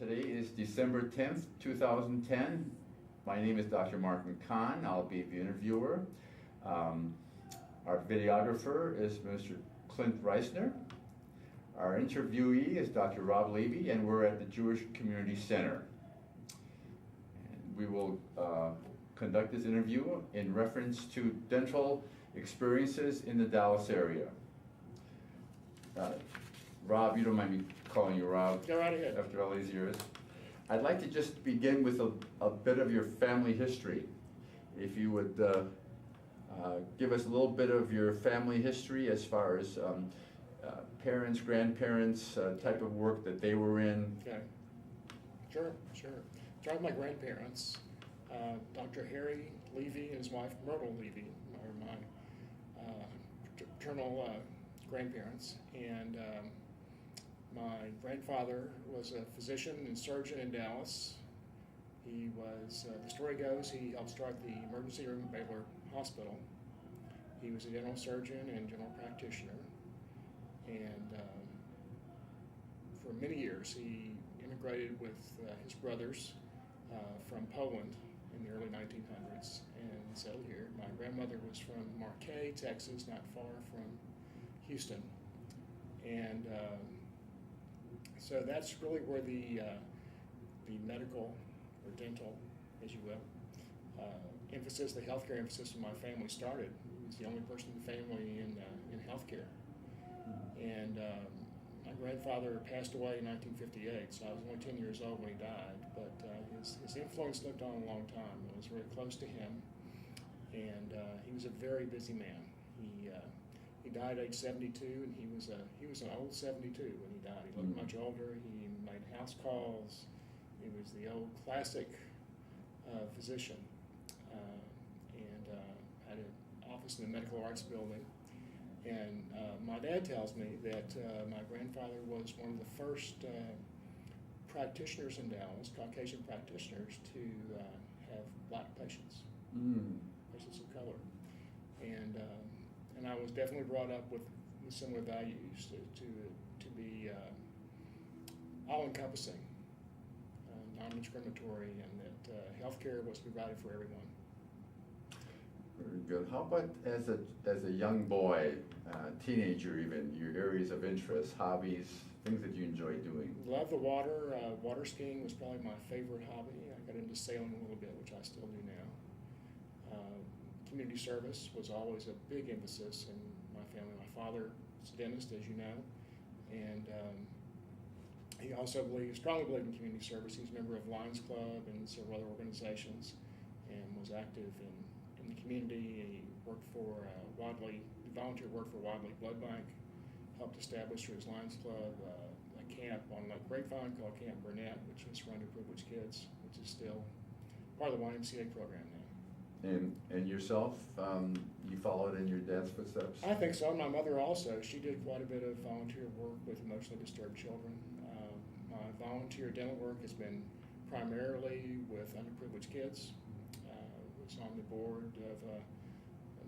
Today is December 10th, 2010. My name is Dr. Martin Kahn. I'll be the interviewer. Our videographer is Mr. Clint Reisner. Our interviewee is Dr. Rob Levy, and we're at the Jewish Community Center. And we will conduct this interview in reference to dental experiences in the Dallas area. Rob, you don't mind me calling you Rob? Go right ahead. After all these years. I'd like to just begin with a bit of your family history. If you would give us a little bit of your family history as far as parents, grandparents, type of work that they were in. Okay. Sure. Start with my grandparents. Dr. Harry Levy and his wife Myrtle Levy are my paternal grandparents, and my grandfather was a physician and surgeon in Dallas. He was, the story goes, he helped start the emergency room at Baylor Hospital. He was a general surgeon and general practitioner, and for many years he immigrated with his brothers from Poland in the early 1900s and settled here. My grandmother was from Marquay, Texas, not far from Houston, and so that's really where the medical or dental, as you will, emphasis, the healthcare emphasis of my family started. I was the only person in the family in healthcare, and my grandfather passed away in 1958, so I was only 10 years old when he died. But his influence lived on a long time. I was very close to him, and he was a very busy man. He died at age 72, and he was an old 72 when he died. He looked much older. He made house calls. He was the old classic physician, and had an office in the medical arts building. And my dad tells me that my grandfather was one of the first practitioners in Dallas, Caucasian practitioners, to have black patients, patients of color. And I was definitely brought up with similar values to be all-encompassing, non-discriminatory, and that healthcare was provided for everyone. Very good. How about as a young boy, teenager even, your areas of interest, hobbies, things that you enjoy doing? Love the water. Water skiing was probably my favorite hobby. I got into sailing a little bit, which I still do now. Community service was always a big emphasis in my family. My father is a dentist, as you know, and he also strongly believed in community service. He was a member of Lions Club and several other organizations, and was active in the community. He worked for volunteer work for Wadley Blood Bank, helped establish through his Lions Club a camp on Lake Grapevine called Camp Burnett, which was for underprivileged kids, which is still part of the YMCA program now. And yourself, you followed in your dad's footsteps? I think so. My mother also. She did quite a bit of volunteer work with emotionally disturbed children. My volunteer dental work has been primarily with underprivileged kids. I was on the board of a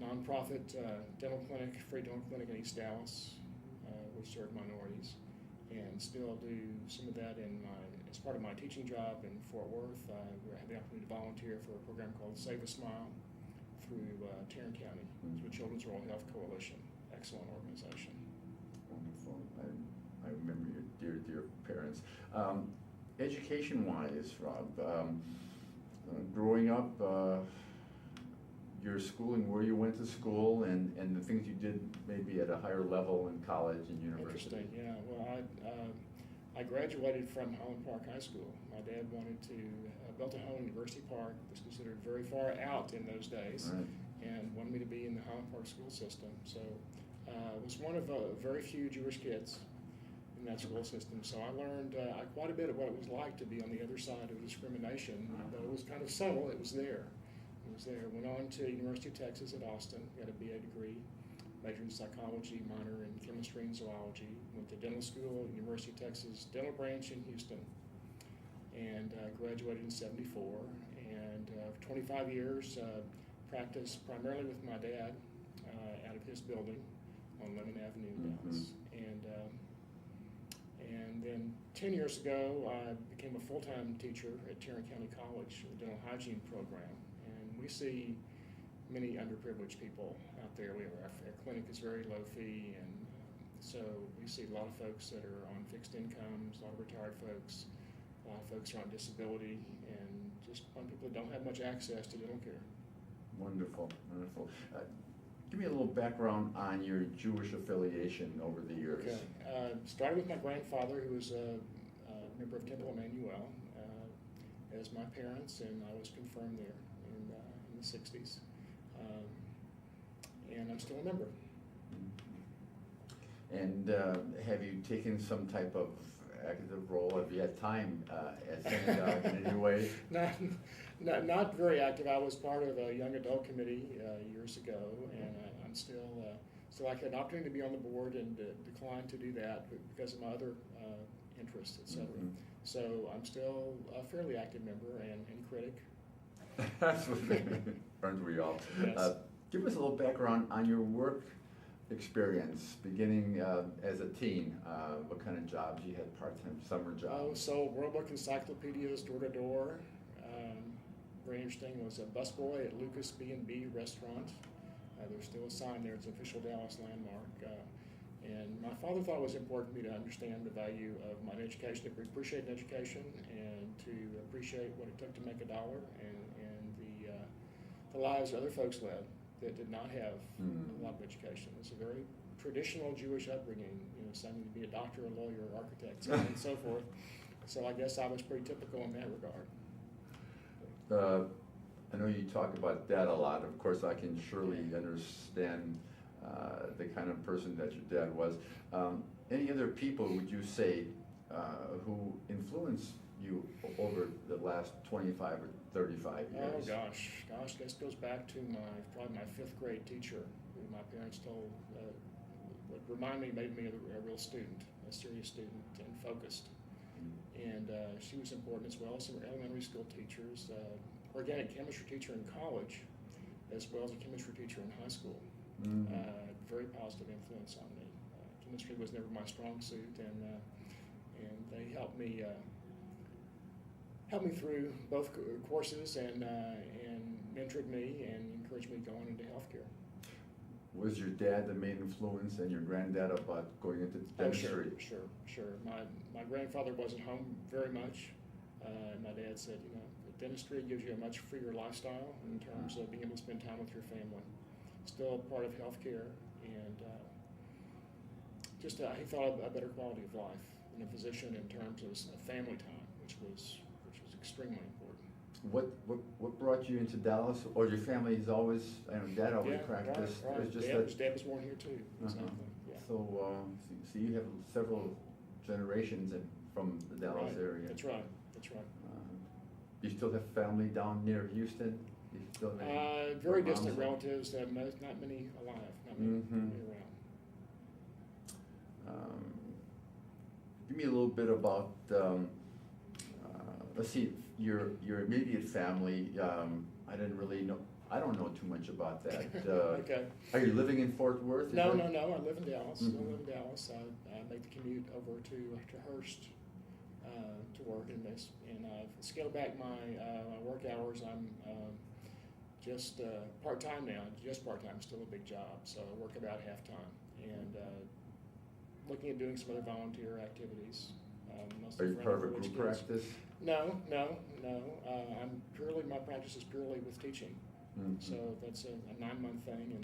nonprofit dental clinic, free dental clinic in East Dallas, which served minorities, and still do some of that as part of my teaching job in Fort Worth. I had the opportunity to volunteer for a program called Save a Smile through Tarrant County. It's with Children's Oral Health Coalition. Excellent organization. Wonderful. I remember your dear parents. Education-wise, Rob, growing up, your schooling, where you went to school, and the things you did maybe at a higher level in college and university. Interesting, yeah. Well, I graduated from Highland Park High School. My dad wanted to built a home in University Park. It was considered very far out in those days, right, and wanted me to be in the Highland Park school system. So I was one of very few Jewish kids in that school system. So I learned quite a bit of what it was like to be on the other side of discrimination. Though it was kind of subtle, it was there. Went on to University of Texas at Austin, got a BA degree, majored in psychology, minor in chemistry and zoology. Went to dental school at University of Texas Dental Branch in Houston, and graduated in '74. And for 25 years, practiced primarily with my dad out of his building on Lemon Avenue in Dallas. And then 10 years ago, I became a full-time teacher at Tarrant County College, the dental hygiene program, and we see many underprivileged people out there. Our clinic is very low fee, and so we see a lot of folks that are on fixed incomes, a lot of retired folks, a lot of folks are on disability, and just on people that don't have much access to dental care. Wonderful, wonderful. Give me a little background on your Jewish affiliation over the years. Okay. Started with my grandfather, who was a member of Temple Emmanuel, as my parents, and I was confirmed there in the 60s. And I'm still a member. And have you taken some type of active role? Have you had time at synagogue in any way? Not very active. I was part of a young adult committee years ago, and I'm still I had an opportunity to be on the board and declined to do that because of my other interests, etc. Mm-hmm. So I'm still a fairly active member and critic. That's what aren't we all? Yes. Give us a little background on your work experience, beginning as a teen. What kind of jobs you had? Part-time, summer jobs? So World Book encyclopedias door to door. Very interesting. Was a busboy at Lucas B&B restaurant. There's still a sign there. It's an official Dallas landmark. And my father thought it was important for me to understand the value of my education, to appreciate an education, and to appreciate what it took to make a dollar, and the lives other folks led that did not have a lot of education. It's a very traditional Jewish upbringing, something to be a doctor, a lawyer, architect, and so forth. So I guess I was pretty typical in that regard. I know you talk about that a lot. Of course, I can surely understand the kind of person that your dad was. Any other people, would you say, who influenced you over the last 25 or 35 years? Oh gosh, this goes back to probably my 5th grade teacher, who my parents told would made me a real student, a serious student, and focused. And she was important, as well as some elementary school teachers, organic chemistry teacher in college, as well as a chemistry teacher in high school. Very positive influence on me. Chemistry was never my strong suit, and they helped me through both courses, and mentored me and encouraged me going into healthcare. Was your dad the main influence, and your granddad about going into dentistry? Oh, sure. My grandfather wasn't home very much. My dad said, dentistry gives you a much freer lifestyle in terms of being able to spend time with your family. Still part of healthcare, and he thought a better quality of life in a physician in terms of family time, which was extremely important. What brought you into Dallas? Or your family is always, Dad always practiced. Right. It was just Dad was born here too. Exactly. Yeah. So you have several generations from the Dallas area. That's right. You still have family down near Houston? You still have very distant relatives. Not many alive. Not many around. Give me a little bit about. Let's see, your immediate family. I didn't really know. I don't know too much about that. Okay. Are you living in Fort Worth? No. I live in Dallas. I live in Dallas. I make the commute over to Hurst to work in this, and I've scaled back my work hours. I'm just part-time now. Just part-time, still a big job. So I work about half-time, and looking at doing some other volunteer activities. Are you part of a group practice? No. My practice is purely with teaching. So that's a 9-month thing,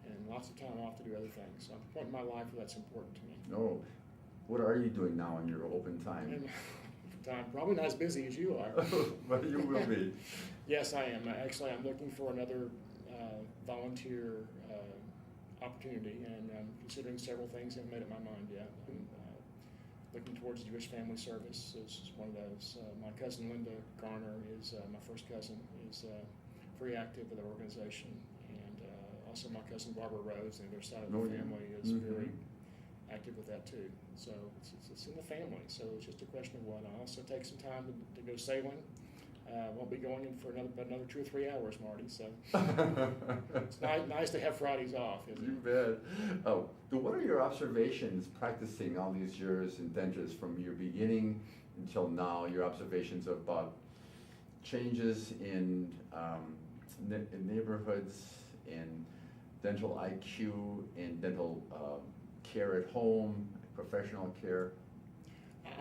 and lots of time off to do other things. So I'm at a point in my life where that's important to me. Oh, what are you doing now in your open time? Probably not as busy as you are. But you will be. Yes, I am. Actually, I'm looking for another volunteer opportunity, and I'm considering several things. I haven't made up my mind yet. I'm looking towards Jewish Family Service is one of those. My cousin Linda Garner is my first cousin, is very active with the organization, and also my cousin Barbara Rose, on the other side of the family, is very active with that too. So it's in the family. So it's just a question of what. I also take some time to go sailing. Won't be going in for another 2 or 3 hours, Marty. So it's nice to have Fridays off, isn't You it? bet. Oh, so what are your observations practicing all these years in dentist from your beginning until now? Your observations about changes in in neighborhoods, in dental IQ, in dental care at home, professional care.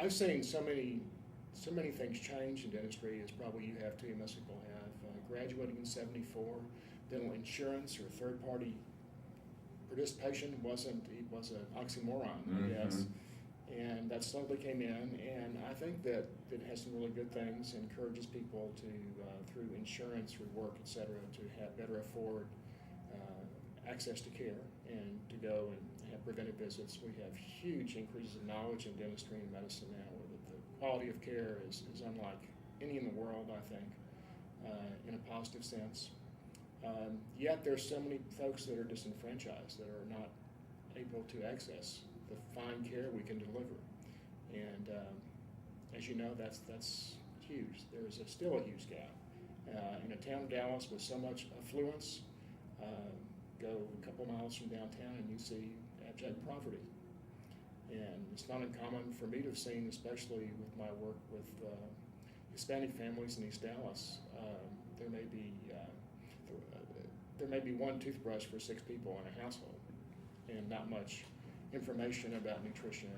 I've seen so many things change in dentistry as probably you have too. Most people have. Graduating in '74, dental insurance or third-party participation was an oxymoron, I guess. And that slowly came in, and I think that it has some really good things. Encourages people to, through insurance, through work, et cetera, to have better afford access to care and to go and have preventive visits. We have huge increases in knowledge in dentistry and medicine now, where the quality of care is unlike any in the world, I think, in a positive sense. Yet there's so many folks that are disenfranchised, that are not able to access the fine care we can deliver. And as you know, that's huge. There's still a huge gap. In a town of Dallas with so much affluence, go a couple miles from downtown and you see abject poverty. And it's not uncommon for me to have seen, especially with my work with Hispanic families in East Dallas, there may be one toothbrush for 6 people in a household, and not much information about nutrition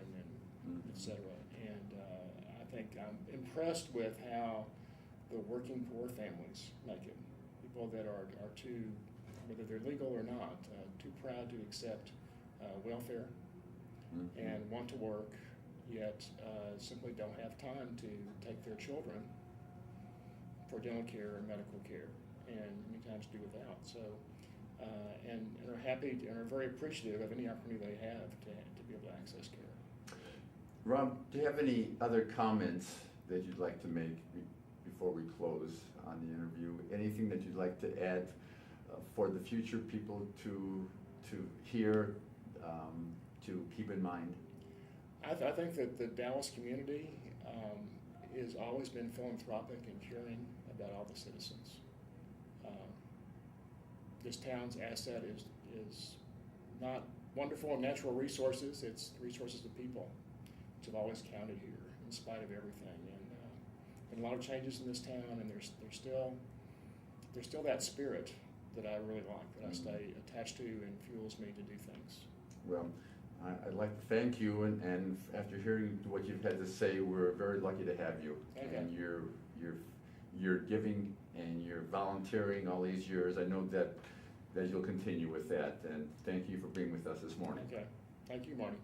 and et cetera. And I think I'm impressed with how the working poor families make it. People that are too, whether they're legal or not, too proud to accept welfare and want to work, yet simply don't have time to take their children for dental care or medical care, and many times do without. So, and are happy and are very appreciative of any opportunity they have to be able to access care. Rob, do you have any other comments that you'd like to make before we close on the interview? Anything that you'd like to add for the future people to hear, to keep in mind? I think that the Dallas community has always been philanthropic and caring about all the citizens. This town's asset is not wonderful natural resources, it's resources of people, which have always counted here in spite of everything. And a lot of changes in this town, and there's still that spirit that I really like, that I stay attached to and fuels me to do things. Well, I'd like to thank you, and after hearing what you've had to say, we're very lucky to have you. Okay. And you're giving and you're volunteering all these years. I know that you'll continue with that, and thank you for being with us this morning. Okay. Thank you, Marty.